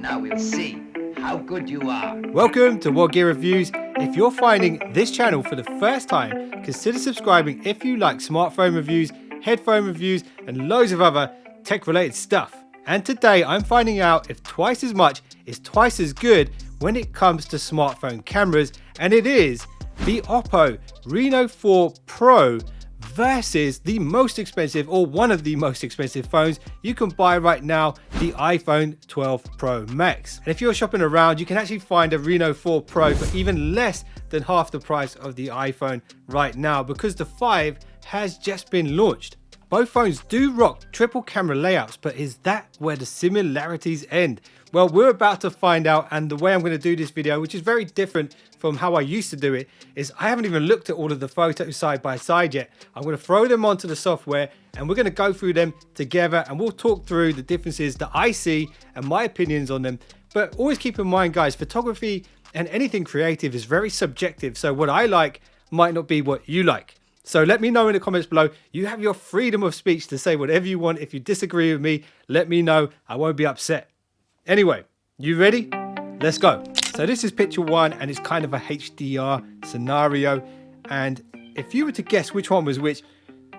Now we'll see how good you are. Welcome to WhatGear Reviews. If you're finding this channel for the first time, consider subscribing if you like smartphone reviews, headphone reviews, and loads of other tech-related stuff. And today I'm finding out if twice as much is twice as good when it comes to smartphone cameras, and it is the Oppo Reno 4 Pro versus the most expensive, or one of the most expensive phones you can buy right now, the iPhone 12 Pro Max. And if you're shopping around, you can actually find a Reno 4 Pro for even less than half the price of the iPhone right now, because the 5 has just been launched. Both phones do rock triple camera layouts, but is that where the similarities end? Well, we're about to find out, and the way I'm going to do this video, which is very different from how I used to do it, is I haven't even looked at all of the photos side by side yet. I'm going to throw them onto the software and we're going to go through them together and we'll talk through the differences that I see and my opinions on them. But always keep in mind, guys, photography and anything creative is very subjective. So what I like might not be what you like. So let me know in the comments below. You have your freedom of speech to say whatever you want. If you disagree with me, let me know. I won't be upset. Anyway, you ready? Let's go. So this is picture one, and it's kind of a HDR scenario. And if you were to guess which one was which,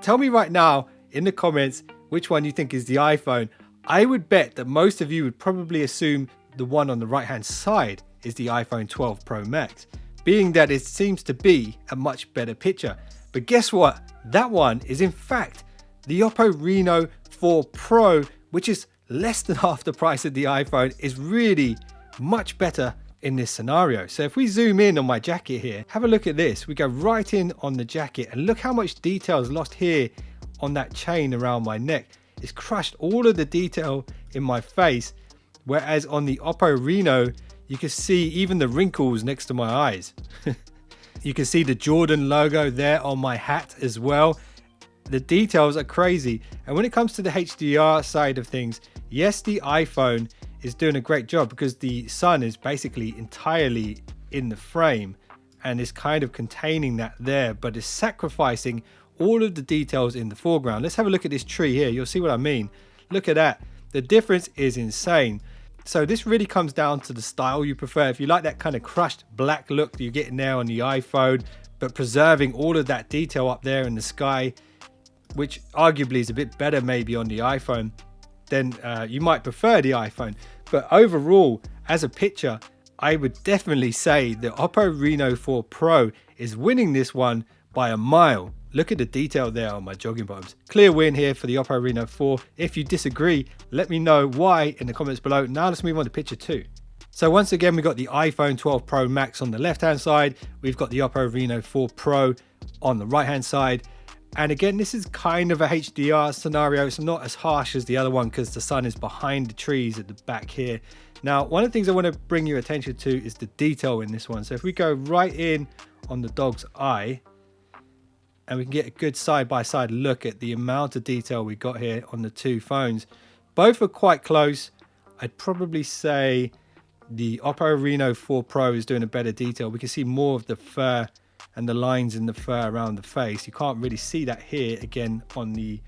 tell me right now in the comments which one you think is the iPhone. I would bet that most of you would probably assume the one on the right hand side is the iPhone 12 Pro Max, being that it seems to be a much better picture. But guess what? That one is in fact the Oppo Reno 4 Pro, which is less than half the price of the iPhone, is really much better in this scenario. So if we zoom in on my jacket here, have a look at this. We go right in on the jacket and look how much detail is lost here on that chain around my neck. It's crushed all of the detail in my face, whereas on the Oppo Reno, you can see even the wrinkles next to my eyes. You can see the Jordan logo there on my hat as well. The details are crazy. And when it comes to the HDR side of things, yes, the iPhone is doing a great job because the sun is basically entirely in the frame and is kind of containing that there, but is sacrificing all of the details in the foreground. Let's have a look at this tree here. You'll see what I mean. Look at that. The difference is insane. So this really comes down to the style you prefer. If you like that kind of crushed black look that you're getting now on the iPhone, but preserving all of that detail up there in the sky, which arguably is a bit better maybe on the iPhone, then you might prefer the iPhone. But overall, as a picture, I would definitely say the Oppo Reno 4 Pro is winning this one by a mile. Look at the detail there on my jogging bottoms. Clear win here for the Oppo Reno 4. If you disagree, let me know why in the comments below. Now let's move on to picture two. So once again, we've got the iPhone 12 Pro Max on the left-hand side. We've got the Oppo Reno 4 Pro on the right-hand side. And again, this is kind of a HDR scenario. It's not as harsh as the other one because the sun is behind the trees at the back here. Now, one of the things I want to bring your attention to is the detail in this one. So if we go right in on the dog's eye, and we can get a good side-by-side look at the amount of detail we got here on the two phones. Both are quite close. I'd probably say the Oppo Reno 4 Pro is doing a better detail. We can see more of the fur and the lines in the fur around the face. You can't really see that here again on the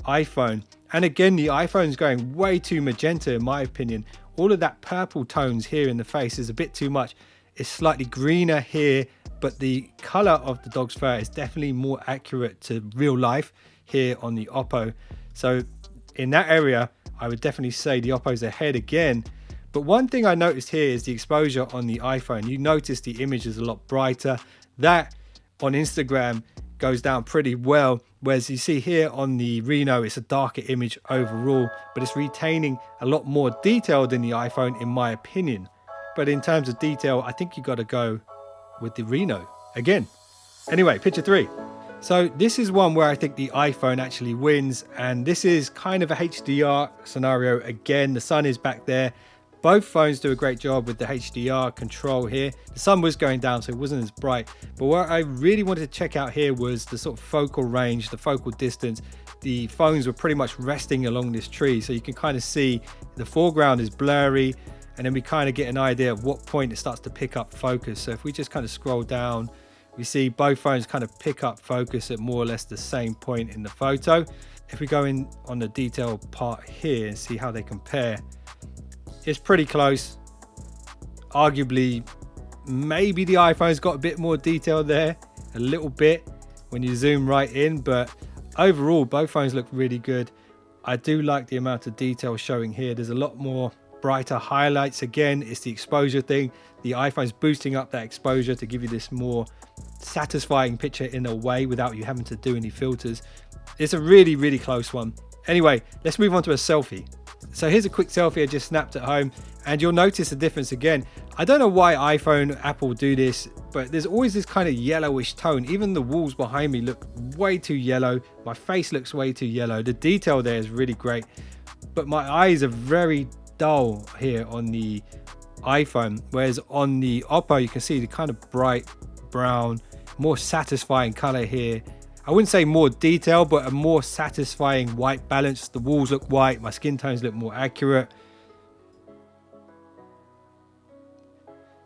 iPhone. And again, the iPhone's going way too magenta in my opinion. All of that purple tones here in the face is a bit too much. It's slightly greener here, but the color of the dog's fur is definitely more accurate to real life here on the Oppo. So in that area, I would definitely say the Oppo's ahead again. But one thing I noticed here is the exposure on the iPhone. You notice the image is a lot brighter. That on Instagram goes down pretty well, whereas you see here on the Reno, it's a darker image overall, but it's retaining a lot more detail than the iPhone in my opinion. But in terms of detail, I think you got to go with the Reno again. Anyway, picture three. So this is one where I think the iPhone actually wins, and this is kind of a HDR scenario again. The sun is back there. Both phones do a great job with the HDR control here. The sun was going down, so it wasn't as bright. But what I really wanted to check out here was the sort of focal range, the focal distance. The phones were pretty much resting along this tree, so you can kind of see the foreground is blurry, and then we kind of get an idea of what point it starts to pick up focus. So if we just kind of scroll down, we see both phones kind of pick up focus at more or less the same point in the photo. If we go in on the detail part here and see how they compare, It's pretty close. Arguably, maybe the iPhone's got a bit more detail there, a little bit when you zoom right in, but overall both phones look really good. I do like the amount of detail showing here. There's a lot more brighter highlights. Again, it's the exposure thing. The iPhone's boosting up that exposure to give you this more satisfying picture in a way without you having to do any filters. It's a really, really close one. Anyway, let's move on to a selfie. So here's a quick selfie I just snapped at home, and you'll notice the difference again. I don't know why iPhone, Apple do this, but there's always this kind of yellowish tone. Even the walls behind me look way too yellow. My face looks way too yellow. The detail there is really great, but my eyes are very dull here on the iPhone, whereas on the Oppo you can see the kind of bright brown, more satisfying color here. I wouldn't say more detail, but a more satisfying white balance. The walls look white, my skin tones look more accurate.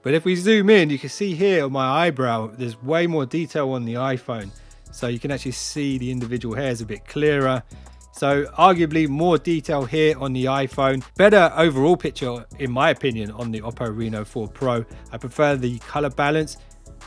But if we zoom in, you can see here on my eyebrow, there's way more detail on the iPhone. So you can actually see the individual hairs a bit clearer. So arguably more detail here on the iPhone. Better overall picture, in my opinion, on the Oppo Reno 4 Pro. I prefer the color balance,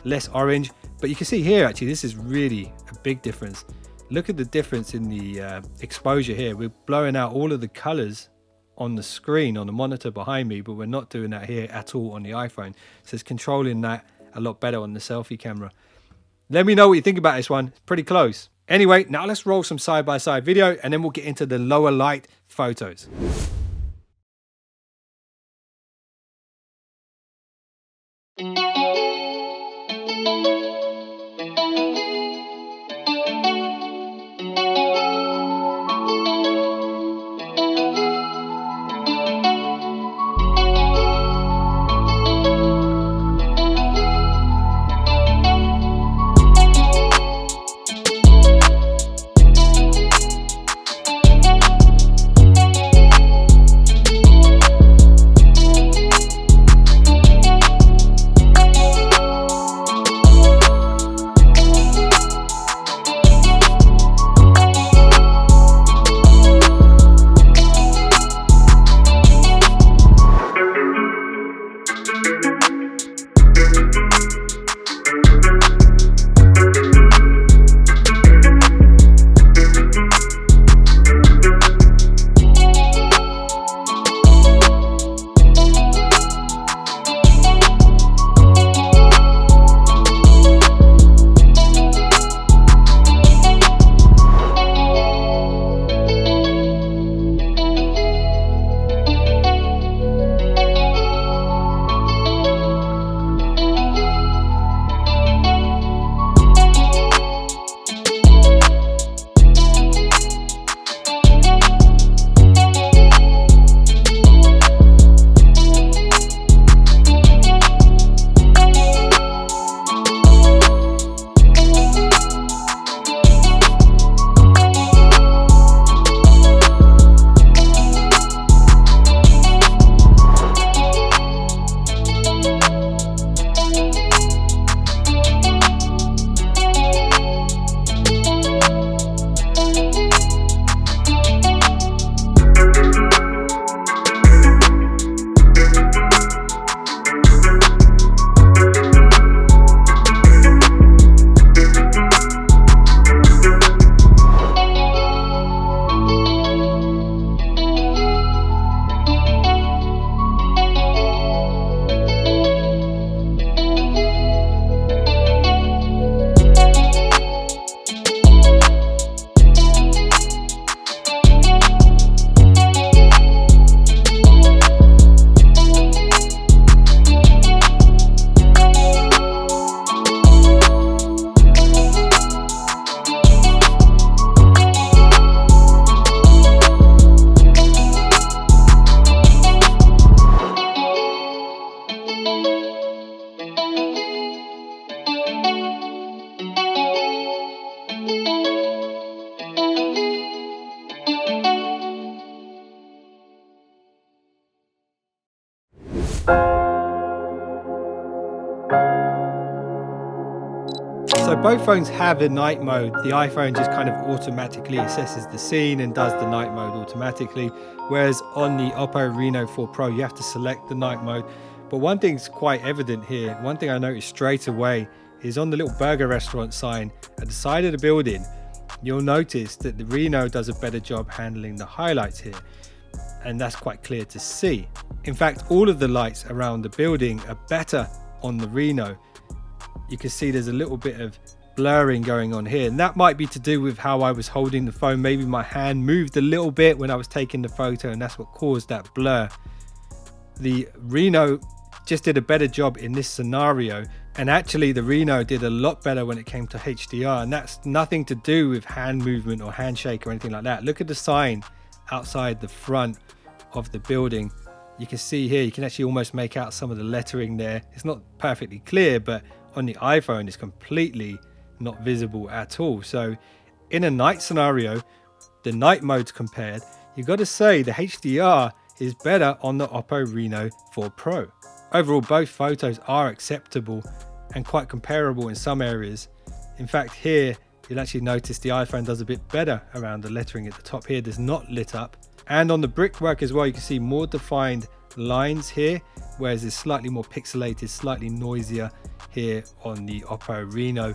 less orange. But you can see here, actually, this is really a big difference. Look at the difference in the exposure here. We're blowing out all of the colors on the screen, on the monitor behind me, but we're not doing that here at all on the iPhone. So it's controlling that a lot better on the selfie camera. Let me know what you think about this one. It's pretty close. Anyway, now let's roll some side-by-side video, and then we'll get into the lower light photos. So both phones have a night mode. The iPhone just kind of automatically assesses the scene and does the night mode automatically, whereas on the Oppo Reno 4 Pro you have to select the night mode. But one thing's quite evident here, one thing I noticed straight away is on the little burger restaurant sign at the side of the building, you'll notice that the Reno does a better job handling the highlights here, and that's quite clear to see. In fact, all of the lights around the building are better on the Reno. You can see there's a little bit of blurring going on here, and that might be to do with how I was holding the phone. Maybe my hand moved a little bit when I was taking the photo, and that's what caused that blur. The Reno just did a better job in this scenario, and actually the Reno did a lot better when it came to HDR, and that's nothing to do with hand movement or handshake or anything like that. Look at the sign outside the front of the building. You can see here, you can actually almost make out some of the lettering there. It's not perfectly clear, but on the iPhone it's completely not visible at all. So in a night scenario, the night modes compared, you've got to say the HDR is better on the Oppo Reno 4 Pro. Overall, both photos are acceptable and quite comparable in some areas. In fact, here you'll actually notice the iPhone does a bit better around the lettering at the top here. There's not lit up, and on the brickwork as well you can see more defined lines here, whereas it's slightly more pixelated, slightly noisier here on the Oppo Reno.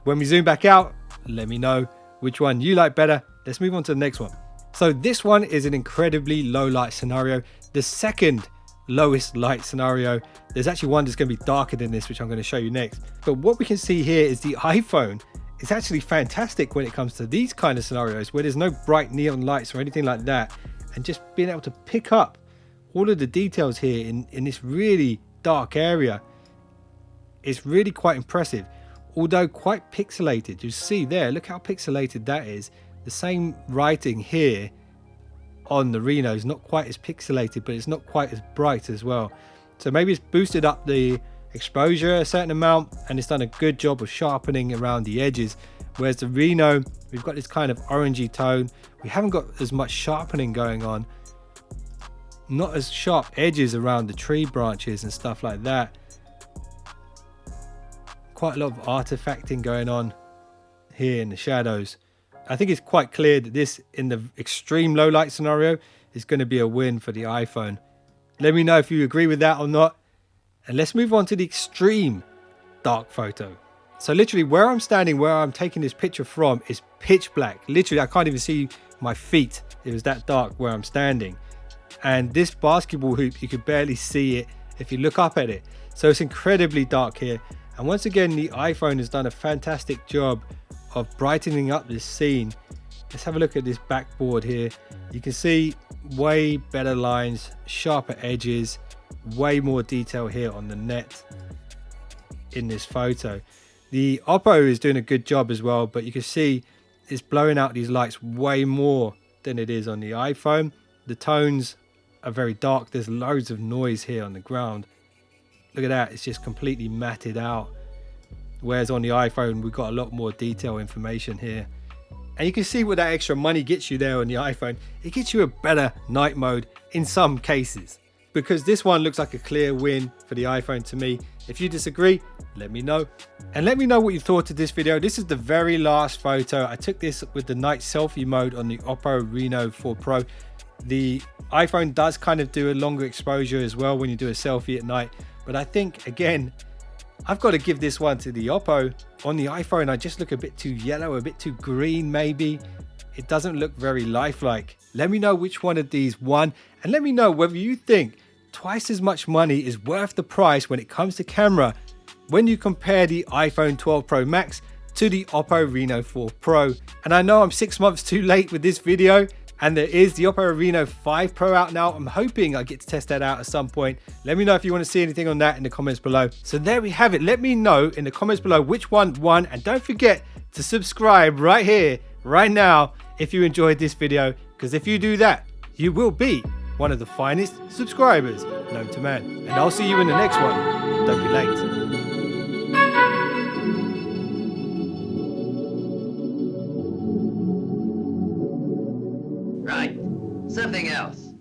When we zoom back out, let me know which one you like better. Let's move on to the next one. So this one is an incredibly low light scenario, the second lowest light scenario. There's actually one that's going to be darker than this, which I'm going to show you next. But what we can see here is the iPhone is actually fantastic when it comes to these kind of scenarios where there's no bright neon lights or anything like that, and just being able to pick up all of the details here in this really dark area is really quite impressive, although quite pixelated. You see there, look how pixelated that is. The same writing here on the Reno is not quite as pixelated, but it's not quite as bright as well. So maybe it's boosted up the exposure a certain amount, and it's done a good job of sharpening around the edges, whereas the Reno, we've got this kind of orangey tone. We haven't got as much sharpening going on, not as sharp edges around the tree branches and stuff like that. Quite a lot of artifacting going on here in the shadows. I think it's quite clear that this, in the extreme low light scenario, is going to be a win for the iPhone. Let me know if you agree with that or not. And let's move on to the extreme dark photo. So literally where I'm standing, where I'm taking this picture from, is pitch black. Literally, I can't even see my feet. It was that dark where I'm standing. And this basketball hoop, you could barely see it if you look up at it. So it's incredibly dark here. And once again, the iPhone has done a fantastic job of brightening up this scene. Let's have a look at this backboard here. You can see way better lines, sharper edges, way more detail here on the net in this photo. The Oppo is doing a good job as well, but you can see it's blowing out these lights way more than it is on the iPhone. The tones are very dark. There's loads of noise here on the ground. Look at that, it's just completely matted out. Whereas on the iPhone, we've got a lot more detail information here. And you can see what that extra money gets you there on the iPhone. It gets you a better night mode in some cases, because this one looks like a clear win for the iPhone to me. If you disagree, let me know. And let me know what you thought of this video. This is the very last photo. I took this with the night selfie mode on the Oppo Reno 4 Pro. The iPhone does kind of do a longer exposure as well when you do a selfie at night. But I think, again, I've got to give this one to the Oppo. On the iPhone, I just look a bit too yellow, a bit too green maybe. It doesn't look very lifelike. Let me know which one of these won, and let me know whether you think twice as much money is worth the price when it comes to camera when you compare the iPhone 12 Pro Max to the Oppo Reno 4 Pro. And I know I'm 6 months too late with this video, and there is the Oppo Reno 5 Pro out now. I'm hoping I get to test that out at some point. Let me know if you want to see anything on that in the comments below. So there we have it. Let me know in the comments below which one won, and don't forget to subscribe right here, right now, if you enjoyed this video, because if you do that, you will be one of the finest subscribers known to man. And I'll see you in the next one. Don't be late. Right. Something else.